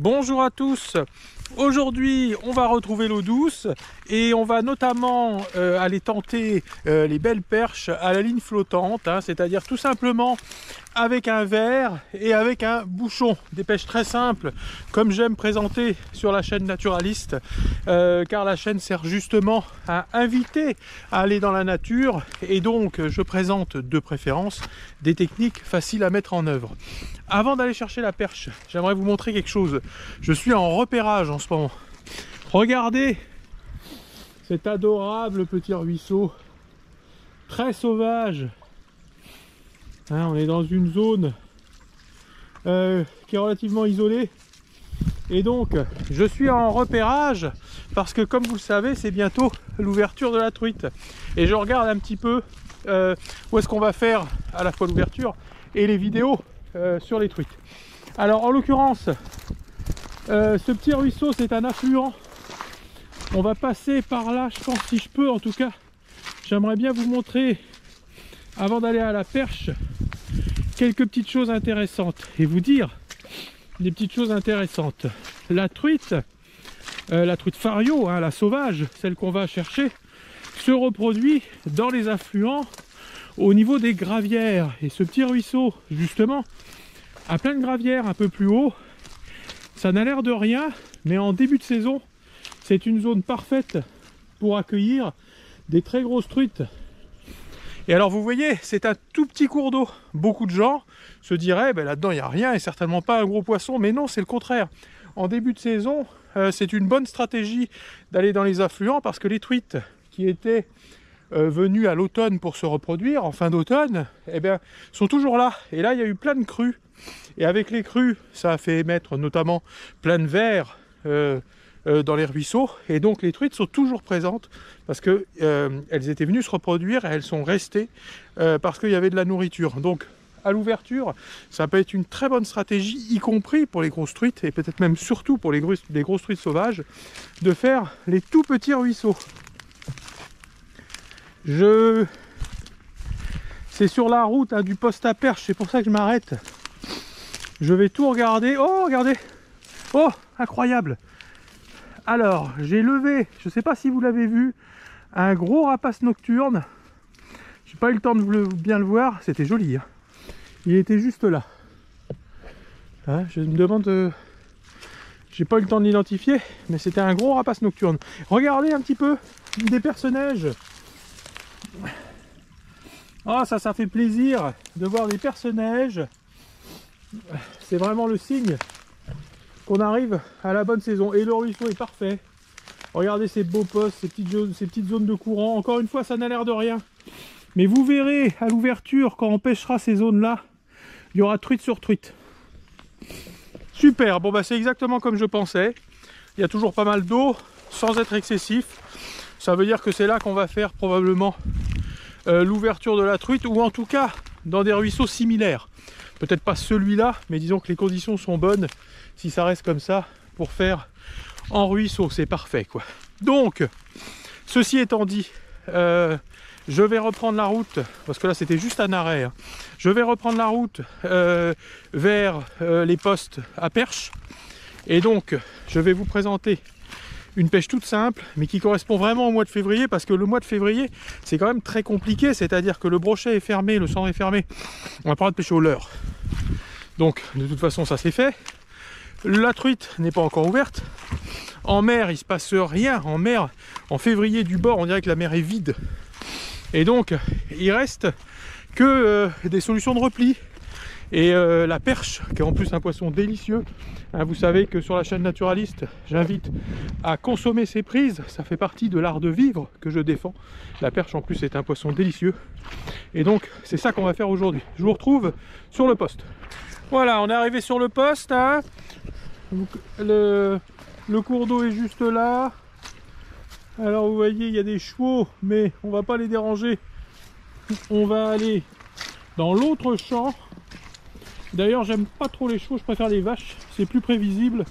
Bonjour à tous. Aujourd'hui on va retrouver l'eau douce et on va notamment aller tenter les belles perches à la ligne flottante, hein, c'est-à-dire tout simplement avec un verre et avec un bouchon. Des pêches très simples comme j'aime présenter sur la chaîne Naturaliste, car la chaîne sert justement à inviter à aller dans la nature, et donc je présente de préférence des techniques faciles à mettre en œuvre. Avant d'aller chercher la perche, j'aimerais vous montrer quelque chose. Je suis en repérage en ce moment. Regardez cet adorable petit ruisseau, très sauvage. Hein, on est dans une zone qui est relativement isolée. Et donc, je suis en repérage parce que, comme vous le savez, c'est bientôt l'ouverture de la truite. Et je regarde un petit peu où est-ce qu'on va faire à la fois l'ouverture et les vidéos sur les truites. Alors, en l'occurrence, ce petit ruisseau, c'est un affluent. On va passer par là, je pense, si je peux. En tout cas, j'aimerais bien vous montrer, avant d'aller à la perche, quelques petites choses intéressantes et vous dire des petites choses intéressantes. La truite fario, hein, la sauvage, celle qu'on va chercher, se reproduit dans les affluents au niveau des gravières. Et ce petit ruisseau, justement, a plein de gravières un peu plus haut. Ça n'a l'air de rien, mais en début de saison, c'est une zone parfaite pour accueillir des très grosses truites. Et alors vous voyez, c'est un tout petit cours d'eau. Beaucoup de gens se diraient, ben là-dedans il n'y a rien et certainement pas un gros poisson. Mais non, c'est le contraire. En début de saison, c'est une bonne stratégie d'aller dans les affluents, parce que les truites qui étaient venues à l'automne pour se reproduire, en fin d'automne, eh bien, sont toujours là. Et là, il y a eu plein de crues. Et avec les crues, ça a fait émettre notamment plein de vers dans les ruisseaux, et donc les truites sont toujours présentes parce que elles étaient venues se reproduire et elles sont restées parce qu'il y avait de la nourriture. Donc à l'ouverture, ça peut être une très bonne stratégie, y compris pour les grosses truites, et peut-être même surtout pour les grosses truites sauvages, de faire les tout petits ruisseaux. C'est sur la route, hein, du poste à perche, c'est pour ça que je m'arrête. Je vais tout regarder. Oh, regardez! Oh, incroyable! Alors, j'ai levé, je ne sais pas si vous l'avez vu, un gros rapace nocturne. J'ai pas eu le temps de bien le voir, c'était joli, hein. Il était juste là. Hein, je me demande, j'ai pas eu le temps de l'identifier, mais c'était un gros rapace nocturne. Regardez un petit peu des perce-neige. Oh, ça fait plaisir de voir des perce-neige. C'est vraiment le signe qu'on arrive à la bonne saison, et le ruisseau est parfait. Regardez ces beaux postes, ces petites zones de courant. Encore une fois, ça n'a l'air de rien, mais vous verrez à l'ouverture, quand on pêchera ces zones là, il y aura truite sur truite. Super. Bon bah c'est exactement comme je pensais. Il y a toujours pas mal d'eau sans être excessif. Ça veut dire que c'est là qu'on va faire probablement l'ouverture de la truite, ou en tout cas dans des ruisseaux similaires. Peut-être pas celui-là, mais disons que les conditions sont bonnes si ça reste comme ça pour faire en ruisseau. C'est parfait, quoi. Donc, ceci étant dit, je vais reprendre la route, parce que là c'était juste un arrêt, hein. Je vais reprendre la route vers les postes à perche, et donc je vais vous présenter une pêche toute simple, mais qui correspond vraiment au mois de février, parce que le mois de février, c'est quand même très compliqué, c'est-à-dire que le brochet est fermé, le centre est fermé, on n'a pas le droit de pêcher au leurre. Donc, de toute façon, ça c'est fait. La truite n'est pas encore ouverte. En mer, il se passe rien. En mer, en février, du bord, on dirait que la mer est vide. Et donc, il reste que des solutions de repli. Et la perche, qui est en plus un poisson délicieux, hein, vous savez que sur la chaîne Naturaliste, j'invite à consommer ces prises, ça fait partie de l'art de vivre que je défends. La perche en plus est un poisson délicieux, et donc c'est ça qu'on va faire aujourd'hui. Je vous retrouve sur le poste. Voilà, on est arrivé sur le poste, hein. Le cours d'eau est juste là. Alors vous voyez, il y a des chevaux, mais on va pas les déranger. On va aller dans l'autre champ. D'ailleurs, j'aime pas trop les chevaux, je préfère les vaches, c'est plus prévisible.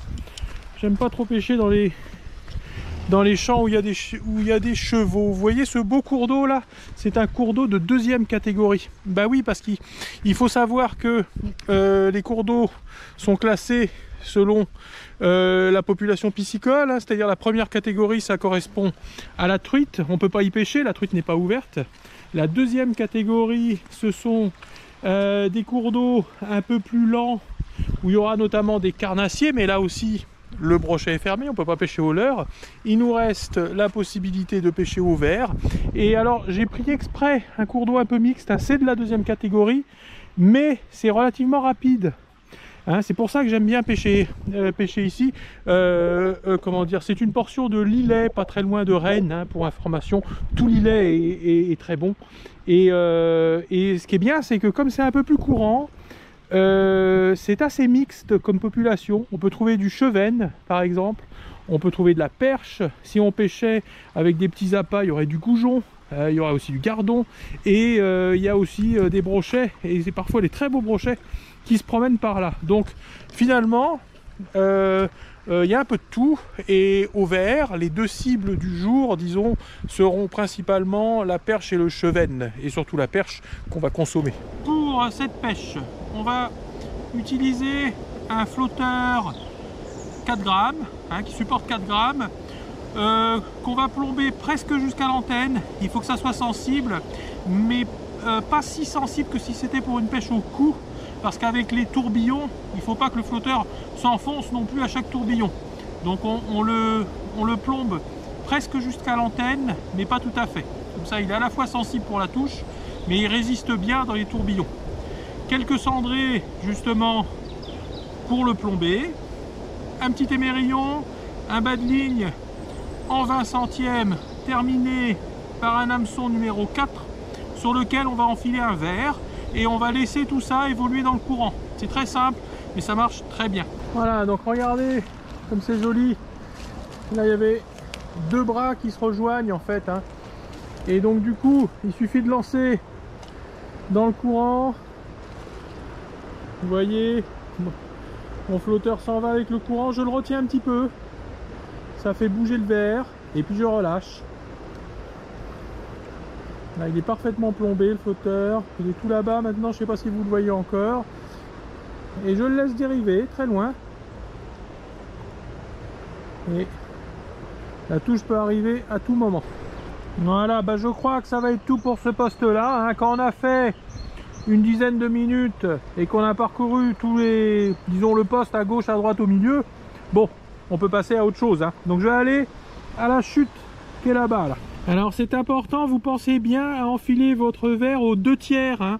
J'aime pas trop pêcher dans les champs où il y a des chevaux. Vous voyez ce beau cours d'eau là? C'est un cours d'eau de 2e catégorie. Bah oui, parce qu'il faut savoir que les cours d'eau sont classés selon la population piscicole, hein, c'est-à-dire la première catégorie, ça correspond à la truite, on ne peut pas y pêcher, la truite n'est pas ouverte. La deuxième catégorie, ce sont des cours d'eau un peu plus lents, où il y aura notamment des carnassiers, mais là aussi le brochet est fermé, on ne peut pas pêcher au leurre. Il nous reste la possibilité de pêcher au verre. Et alors j'ai pris exprès un cours d'eau un peu mixte, hein, c'est de la deuxième catégorie, mais c'est relativement rapide. Hein, c'est pour ça que j'aime bien pêcher ici. Comment dire, c'est une portion de Lillet, pas très loin de Rennes, hein, pour information. Tout Lillet est très bon. Et ce qui est bien, c'est que comme c'est un peu plus courant, c'est assez mixte comme population. On peut trouver du chevenne, par exemple. On peut trouver de la perche. Si on pêchait avec des petits appâts, il y aurait du goujon. Il y aura aussi du gardon. Et il y a aussi des brochets. Et c'est parfois des très beaux brochets qui se promènent par là. Donc finalement, il y a un peu de tout. Et au vert, les deux cibles du jour, disons, seront principalement la perche et le chevenne. Et surtout la perche qu'on va consommer. Pour cette pêche, on va utiliser un flotteur 4 grammes, hein, qui supporte 4 grammes, qu'on va plomber presque jusqu'à l'antenne. Il faut que ça soit sensible, mais pas si sensible que si c'était pour une pêche au cou, parce qu'avec les tourbillons, il ne faut pas que le flotteur s'enfonce non plus à chaque tourbillon. Donc on le plombe presque jusqu'à l'antenne, mais pas tout à fait. Comme ça, il est à la fois sensible pour la touche, mais il résiste bien dans les tourbillons. Quelques cendrées, justement, pour le plomber. Un petit émerillon, un bas de ligne en 20 centièmes, terminé par un hameçon numéro 4, sur lequel on va enfiler un verre. Et on va laisser tout ça évoluer dans le courant. C'est très simple, mais ça marche très bien. Voilà, donc regardez comme c'est joli. Là, il y avait deux bras qui se rejoignent en fait, hein. Et donc du coup, il suffit de lancer dans le courant. Vous voyez, mon flotteur s'en va avec le courant. Je le retiens un petit peu. Ça fait bouger le verre. Et puis je relâche. Là, il est parfaitement plombé, le flotteur. Il est tout là-bas maintenant, je ne sais pas si vous le voyez encore. Et je le laisse dériver très loin. Et la touche peut arriver à tout moment. Voilà, bah je crois que ça va être tout pour ce poste-là, hein. Quand on a fait une dizaine de minutes et qu'on a parcouru tous les, disons, le poste à gauche, à droite, au milieu, bon, on peut passer à autre chose, hein. Donc je vais aller à la chute qui est là-bas, là. Alors c'est important, vous pensez bien à enfiler votre verre aux 2/3, hein.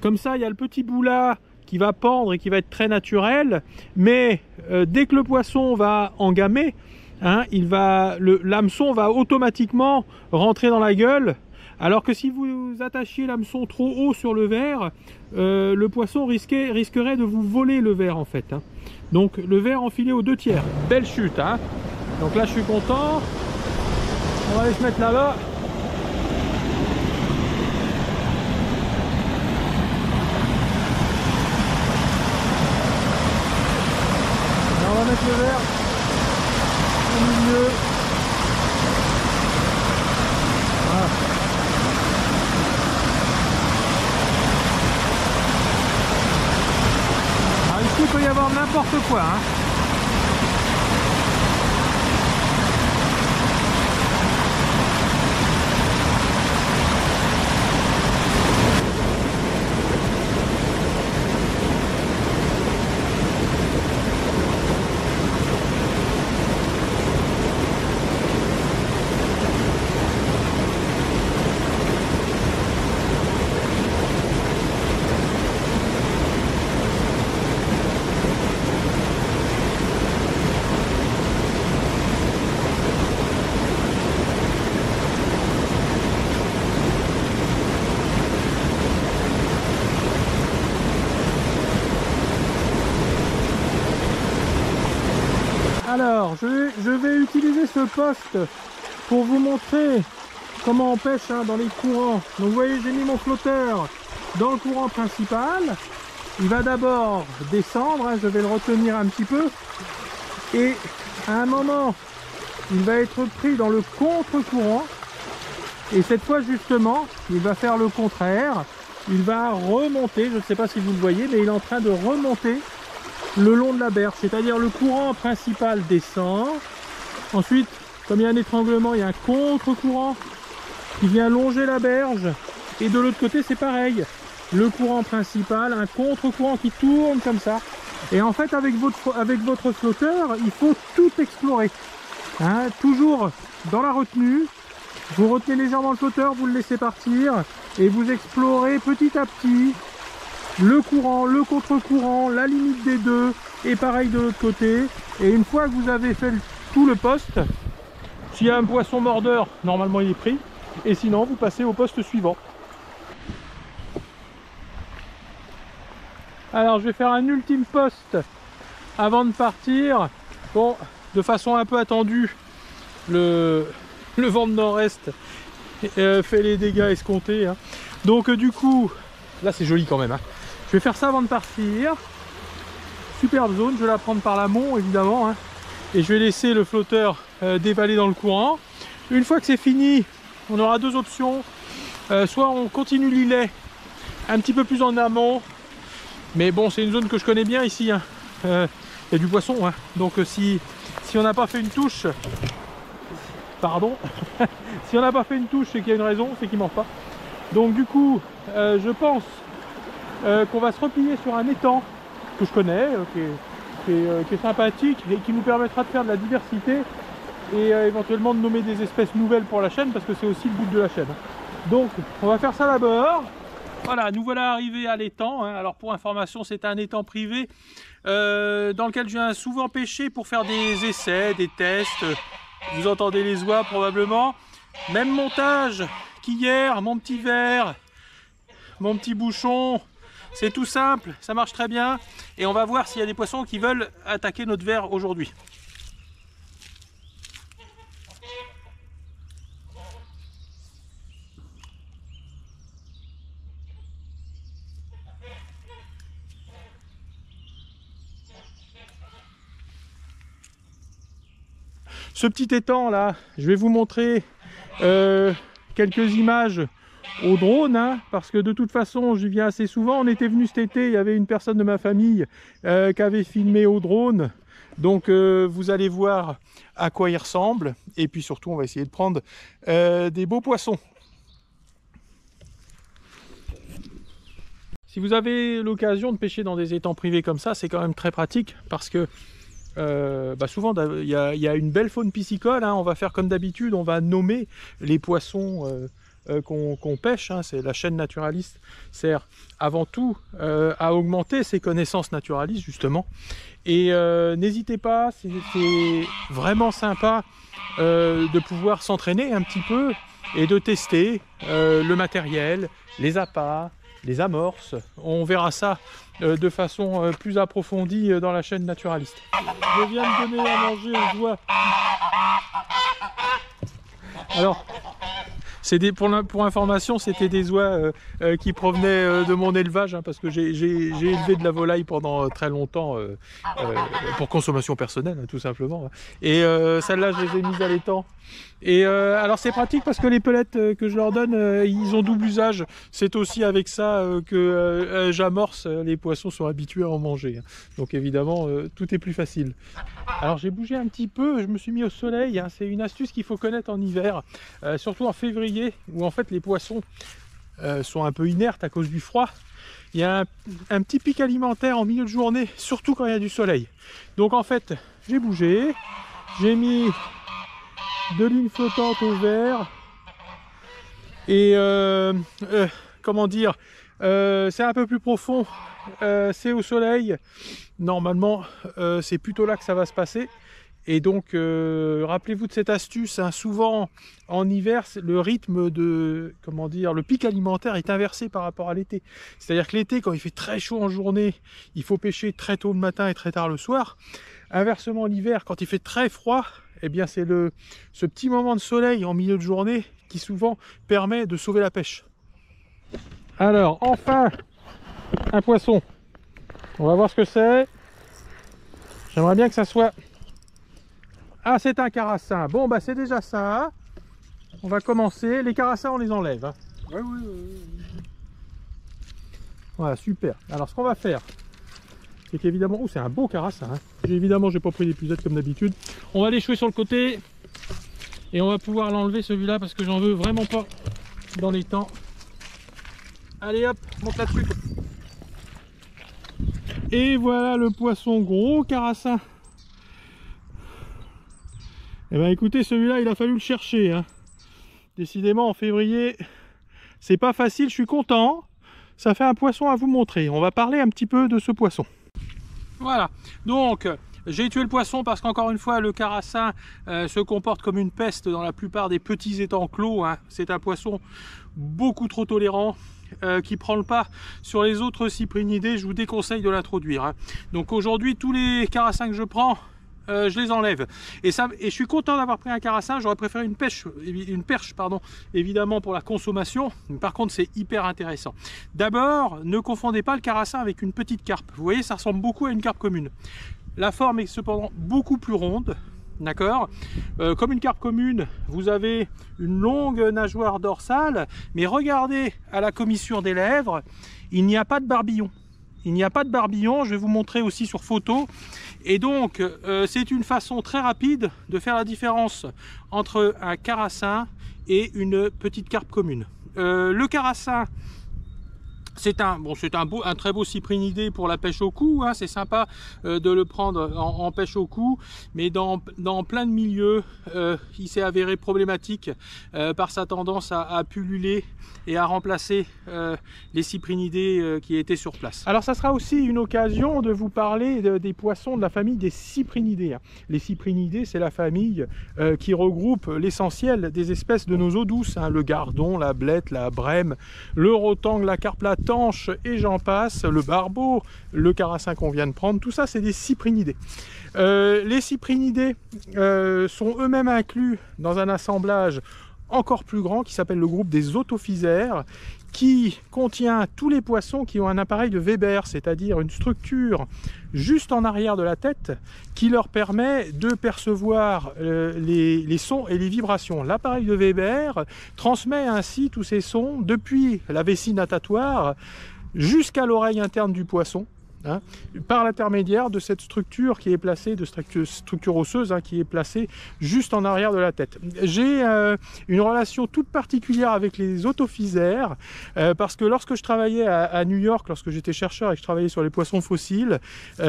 Comme ça, il y a le petit bout là qui va pendre et qui va être très naturel, mais dès que le poisson va engamer, hein, l'hameçon va automatiquement rentrer dans la gueule, alors que si vous attachiez l'hameçon trop haut sur le verre, le poisson risquerait de vous voler le verre en fait, hein. Donc le verre enfilé aux 2/3. Belle chute, hein. Donc là je suis content. On va aller se mettre là-bas. On va mettre le verre au milieu. Voilà. Alors ici il peut y avoir n'importe quoi, hein. Alors, je vais utiliser ce poste pour vous montrer comment on pêche, hein, dans les courants. Donc vous voyez, j'ai mis mon flotteur dans le courant principal. Il va d'abord descendre, hein, je vais le retenir un petit peu. Et à un moment, il va être pris dans le contre-courant. Et cette fois justement, il va faire le contraire. Il va remonter, je ne sais pas si vous le voyez, mais il est en train de remonter le long de la berge, c'est-à-dire le courant principal descend. Ensuite, comme il y a un étranglement, il y a un contre-courant qui vient longer la berge. Et de l'autre côté, c'est pareil. Le courant principal, un contre-courant qui tourne comme ça. Et en fait, avec votre flotteur, il faut tout explorer. Hein, toujours dans la retenue. Vous retenez légèrement le flotteur, vous le laissez partir. Et vous explorez petit à petit le courant, le contre-courant, la limite des deux. Et pareil de l'autre côté. Et une fois que vous avez fait tout le poste, s'il y a un poisson mordeur, normalement il est pris. Et sinon, vous passez au poste suivant. Alors, je vais faire un ultime poste avant de partir. Bon, de façon un peu attendue, le vent de nord-est fait les dégâts escomptés. Hein. Donc, du coup, là c'est joli quand même. Hein. Je vais faire ça avant de partir. Superbe zone, je vais la prendre par l'amont évidemment. Hein. Et je vais laisser le flotteur dévaler dans le courant. Une fois que c'est fini, on aura deux options. Soit on continue l'îlet un petit peu plus en amont. Mais bon, c'est une zone que je connais bien ici. Hein. Il y a du poisson. Hein. Donc si on n'a pas fait une touche... Pardon. Si on n'a pas fait une touche, c'est qu'il y a une raison, c'est qu'il ne mange pas. Donc du coup, je pense qu'on va se replier sur un étang que je connais, qui est sympathique et qui nous permettra de faire de la diversité et éventuellement de nommer des espèces nouvelles pour la chaîne, parce que c'est aussi le but de la chaîne. Donc on va faire ça d'abord. Voilà, nous voilà arrivés à l'étang. Hein. Alors pour information, c'est un étang privé dans lequel je viens souvent pêcher pour faire des essais, des tests. Vous entendez les oies probablement. Même montage qu'hier, mon petit verre, mon petit bouchon. C'est tout simple, ça marche très bien. Et on va voir s'il y a des poissons qui veulent attaquer notre verre aujourd'hui. Ce petit étang là, je vais vous montrer quelques images au drone, hein, parce que de toute façon j'y viens assez souvent. On était venu cet été, il y avait une personne de ma famille qui avait filmé au drone. Donc vous allez voir à quoi il ressemble. Et puis surtout on va essayer de prendre des beaux poissons. Si vous avez l'occasion de pêcher dans des étangs privés comme ça, c'est quand même très pratique parce que souvent il y a une belle faune piscicole. Hein. On va faire comme d'habitude, on va nommer les poissons qu'on pêche. Hein. La chaîne naturaliste sert avant tout à augmenter ses connaissances naturalistes justement. Et n'hésitez pas, c'est vraiment sympa de pouvoir s'entraîner un petit peu et de tester le matériel, les appâts, les amorces. On verra ça de façon plus approfondie dans la chaîne naturaliste. Je viens de donner à manger aux oies. Alors, pour information, c'était des oies qui provenaient de mon élevage, hein, parce que j'ai élevé de la volaille pendant très longtemps pour consommation personnelle, hein, tout simplement. Et celles-là, je les ai mises à l'étang. Et alors c'est pratique parce que les pellets que je leur donne, ils ont double usage. C'est aussi avec ça que j'amorce, les poissons sont habitués à en manger. Donc évidemment, tout est plus facile. Alors j'ai bougé un petit peu, je me suis mis au soleil. Hein. C'est une astuce qu'il faut connaître en hiver, surtout en février, où en fait les poissons sont un peu inertes à cause du froid. Il y a un petit pic alimentaire en milieu de journée, surtout quand il y a du soleil. Donc en fait, j'ai bougé, j'ai mis de lignes flottantes au vert et comment dire, c'est un peu plus profond, c'est au soleil. Normalement c'est plutôt là que ça va se passer. Et donc rappelez-vous de cette astuce, hein. Souvent en hiver le rythme de, comment dire, le pic alimentaire est inversé par rapport à l'été. C'est à dire que l'été, quand il fait très chaud en journée, il faut pêcher très tôt le matin et très tard le soir. Inversement l'hiver, quand il fait très froid, eh bien c'est ce petit moment de soleil en milieu de journée qui souvent permet de sauver la pêche. Alors enfin un poisson, on va voir ce que c'est. J'aimerais bien que ça soit... Ah, c'est un carassin. Bon bah c'est déjà ça. On va commencer. Les carassins on les enlève, hein. Oui. Voilà, super. Alors ce qu'on va faire, c'est qu'évidemment, oh, c'est un beau carassin, hein. Évidemment, j'ai pas pris d'épuisette comme d'habitude. On va l'échouer sur le côté et on va pouvoir l'enlever celui-là parce que j'en veux vraiment pas dans les temps. Allez hop, monte là-dessus. Et voilà le poisson, gros carassin. Eh ben écoutez, celui-là, il a fallu le chercher, hein. Décidément, en février, c'est pas facile, je suis content. Ça fait un poisson à vous montrer. On va parler un petit peu de ce poisson. Voilà, donc j'ai tué le poisson parce qu'encore une fois, le carassin se comporte comme une peste dans la plupart des petits étangs clos, hein. C'est un poisson beaucoup trop tolérant. Qui prend le pas sur les autres cyprinidés. Je vous déconseille de l'introduire, hein. Donc aujourd'hui, tous les carassins que je prends, je les enlève et je suis content d'avoir pris un carassin. J'aurais préféré une perche pardon, évidemment pour la consommation. Par contre, c'est hyper intéressant. D'abord, ne confondez pas le carassin avec une petite carpe. Vous voyez, ça ressemble beaucoup à une carpe commune. La forme est cependant beaucoup plus ronde. D'accord, comme une carpe commune, vous avez une longue nageoire dorsale, mais regardez à la commissure des lèvres, il n'y a pas de barbillon. Il n'y a pas de barbillon, je vais vous montrer aussi sur photo. Et donc, c'est une façon très rapide de faire la différence entre un carassin et une petite carpe commune. Le carassin, c'est un très beau cyprinidé pour la pêche au cou, hein. C'est sympa de le prendre en pêche au cou, mais dans plein de milieux, il s'est avéré problématique par sa tendance à pulluler et à remplacer les cyprinidés qui étaient sur place. Alors ça sera aussi une occasion de vous parler des poissons de la famille des cyprinidés, hein. Les cyprinidés, c'est la famille qui regroupe l'essentiel des espèces de nos eaux douces, hein. Le gardon, la blette, la brème, le rotangle, la carpe tanche et j'en passe, le barbeau, le carassin qu'on vient de prendre, tout ça c'est des cyprinidés. Les cyprinidés sont eux-mêmes inclus dans un assemblage encore plus grand qui s'appelle le groupe des autophysères, qui contient tous les poissons qui ont un appareil de Weber, c'est-à-dire une structure juste en arrière de la tête qui leur permet de percevoir les sons et les vibrations. L'appareil de Weber transmet ainsi tous ces sons depuis la vessie natatoire jusqu'à l'oreille interne du poisson, hein, par l'intermédiaire de cette structure qui est placée, de structure osseuse, hein, qui est placée juste en arrière de la tête. J'ai une relation toute particulière avec les autophysères parce que lorsque je travaillais à New York, lorsque j'étais chercheur et que je travaillais sur les poissons fossiles,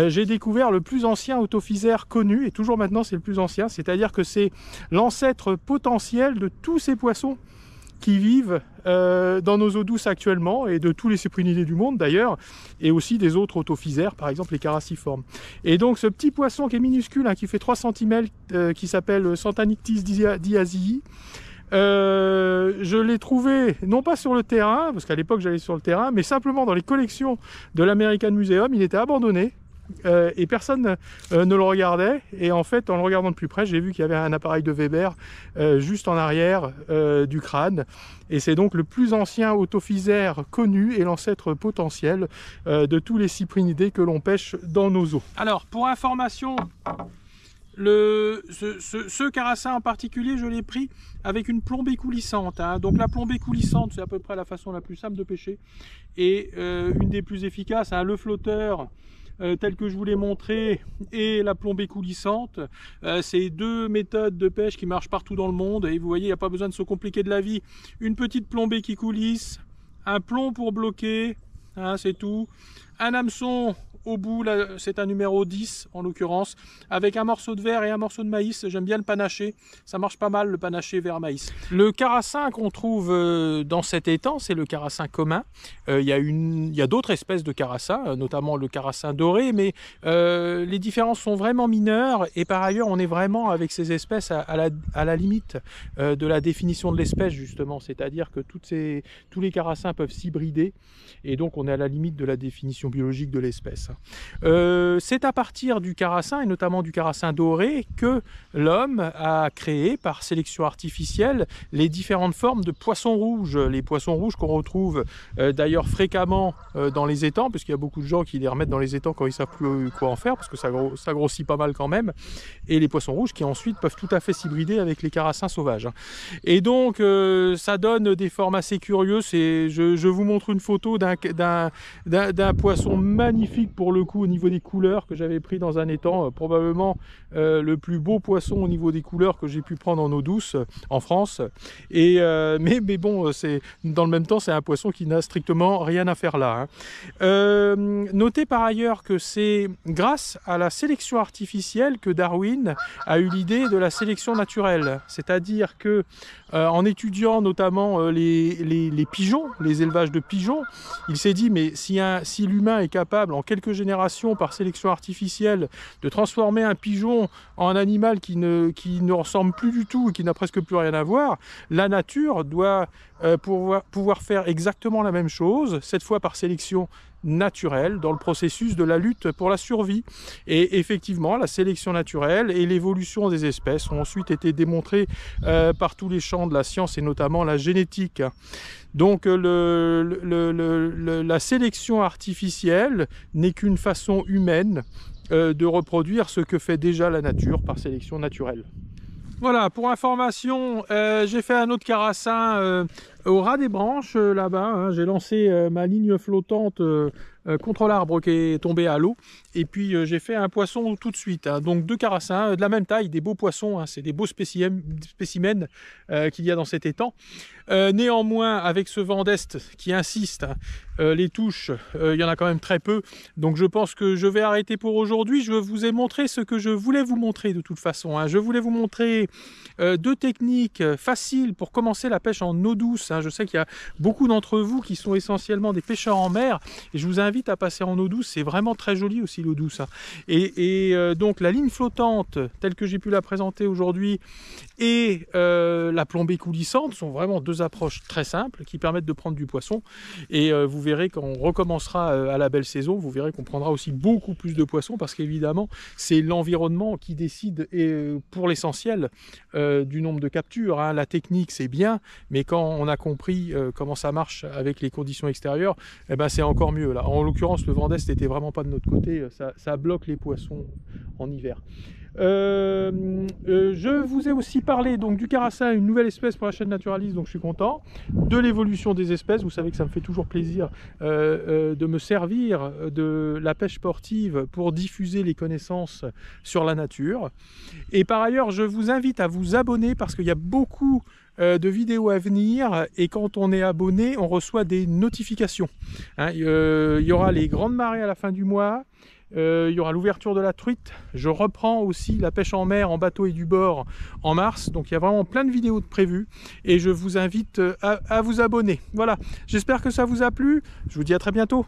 j'ai découvert le plus ancien autophysère connu, et toujours maintenant c'est le plus ancien, c'est-à-dire que c'est l'ancêtre potentiel de tous ces poissons qui vivent dans nos eaux douces actuellement, et de tous les cyprinidés du monde d'ailleurs, et aussi des autres autophysères, par exemple les carassiformes. Et donc ce petit poisson qui est minuscule, hein, qui fait 3 cm, qui s'appelle Santanictis diazii, je l'ai trouvé non pas sur le terrain, parce qu'à l'époque j'allais sur le terrain, mais simplement dans les collections de l'American Museum. Il était abandonné. Et personne ne le regardait, et en fait en le regardant de plus près, j'ai vu qu'il y avait un appareil de Weber juste en arrière du crâne, et c'est donc le plus ancien autophysère connu et l'ancêtre potentiel de tous les cyprinidés que l'on pêche dans nos eaux. Alors pour information, ce carassin en particulier, je l'ai pris avec une plombée coulissante, hein. Donc la plombée coulissante, c'est à peu près la façon la plus simple de pêcher et une des plus efficaces, hein. Le flotteur tel que je vous l'ai montré, et la plombée coulissante, c'est deux méthodes de pêche qui marchent partout dans le monde, et vous voyez, il n'y a pas besoin de se compliquer de la vie. Une petite plombée qui coulisse, un plomb pour bloquer, hein, c'est tout, un hameçon au bout, là c'est un numéro 10 en l'occurrence, avec un morceau de verre et un morceau de maïs. J'aime bien le panaché, ça marche pas mal, le panaché verre maïs. Le carassin qu'on trouve dans cet étang, c'est le carassin commun. Il y a d'autres espèces de carassins, notamment le carassin doré, mais les différences sont vraiment mineures, et par ailleurs on est vraiment avec ces espèces à la limite de la définition de l'espèce, justement, c'est-à-dire que tous les carassins peuvent s'hybrider, et donc on est à la limite de la définition biologique de l'espèce. C'est à partir du carassin, et notamment du carassin doré, que l'homme a créé par sélection artificielle les différentes formes de poissons rouges. Les poissons rouges qu'on retrouve d'ailleurs fréquemment dans les étangs, parce qu'il y a beaucoup de gens qui les remettent dans les étangs quand ils ne savent plus quoi en faire, parce que ça grossit pas mal quand même, et les poissons rouges qui ensuite peuvent tout à fait s'hybrider avec les carassins sauvages. Et donc ça donne des formes assez curieuses. Je vous montre une photo d'un poisson magnifique pour pour le coup au niveau des couleurs que j'avais pris dans un étang, probablement le plus beau poisson au niveau des couleurs que j'ai pu prendre en eau douce en France. Et, mais bon, dans le même temps, c'est un poisson qui n'a strictement rien à faire là, hein. Notez par ailleurs que c'est grâce à la sélection artificielle que Darwin a eu l'idée de la sélection naturelle. C'est-à-dire que en étudiant notamment les pigeons, les élevages de pigeons, il s'est dit mais si l'humain est capable en quelques générations par sélection artificielle de transformer un pigeon en un animal qui ne ressemble plus du tout et qui n'a presque plus rien à voir, la nature doit pouvoir faire exactement la même chose, cette fois par sélection naturelle, dans le processus de la lutte pour la survie. Et effectivement, la sélection naturelle et l'évolution des espèces ont ensuite été démontrées par tous les champs de la science et notamment la génétique. Donc la sélection artificielle n'est qu'une façon humaine de reproduire ce que fait déjà la nature par sélection naturelle. Voilà, pour information, j'ai fait un autre carassin au ras des branches là-bas, hein. J'ai lancé ma ligne flottante contre l'arbre qui est tombé à l'eau, et puis j'ai fait un poisson tout de suite, hein. Donc 2 carassins de la même taille, des beaux poissons, hein. C'est des beaux spécimens qu'il y a dans cet étang. Néanmoins, avec ce vent d'est qui insiste, hein, les touches, il y en a quand même très peu, donc je pense que je vais arrêter pour aujourd'hui. Je vous ai montré ce que je voulais vous montrer de toute façon, hein. Je voulais vous montrer 2 techniques faciles pour commencer la pêche en eau douce, hein. Je sais qu'il y a beaucoup d'entre vous qui sont essentiellement des pêcheurs en mer, et je vous invite à passer en eau douce. C'est vraiment très joli aussi l'eau douce, hein. Donc la ligne flottante telle que j'ai pu la présenter aujourd'hui et la plombée coulissante sont vraiment 2 approches très simples qui permettent de prendre du poisson, et vous verrez quand on recommencera à la belle saison, vous verrez qu'on prendra aussi beaucoup plus de poissons, parce qu'évidemment c'est l'environnement qui décide pour l'essentiel du nombre de captures, hein. La technique c'est bien, mais quand on a compris comment ça marche avec les conditions extérieures, eh ben c'est encore mieux là. En l'occurrence, le vent d'est n'était vraiment pas de notre côté, ça bloque les poissons en hiver. Je vous ai aussi parlé donc du carassin, une nouvelle espèce pour la chaîne Naturalis, donc je suis content de l'évolution des espèces. Vous savez que ça me fait toujours plaisir de me servir de la pêche sportive pour diffuser les connaissances sur la nature. Et par ailleurs, je vous invite à vous abonner, parce qu'il y a beaucoup de vidéos à venir, et quand on est abonné, on reçoit des notifications, hein. Il y aura les grandes marées à la fin du mois. Il y aura l'ouverture de la truite. Je reprends aussi la pêche en mer, en bateau et du bord en mars. Donc il y a vraiment plein de vidéos de prévues, et je vous invite à vous abonner. Voilà, j'espère que ça vous a plu. Je vous dis à très bientôt.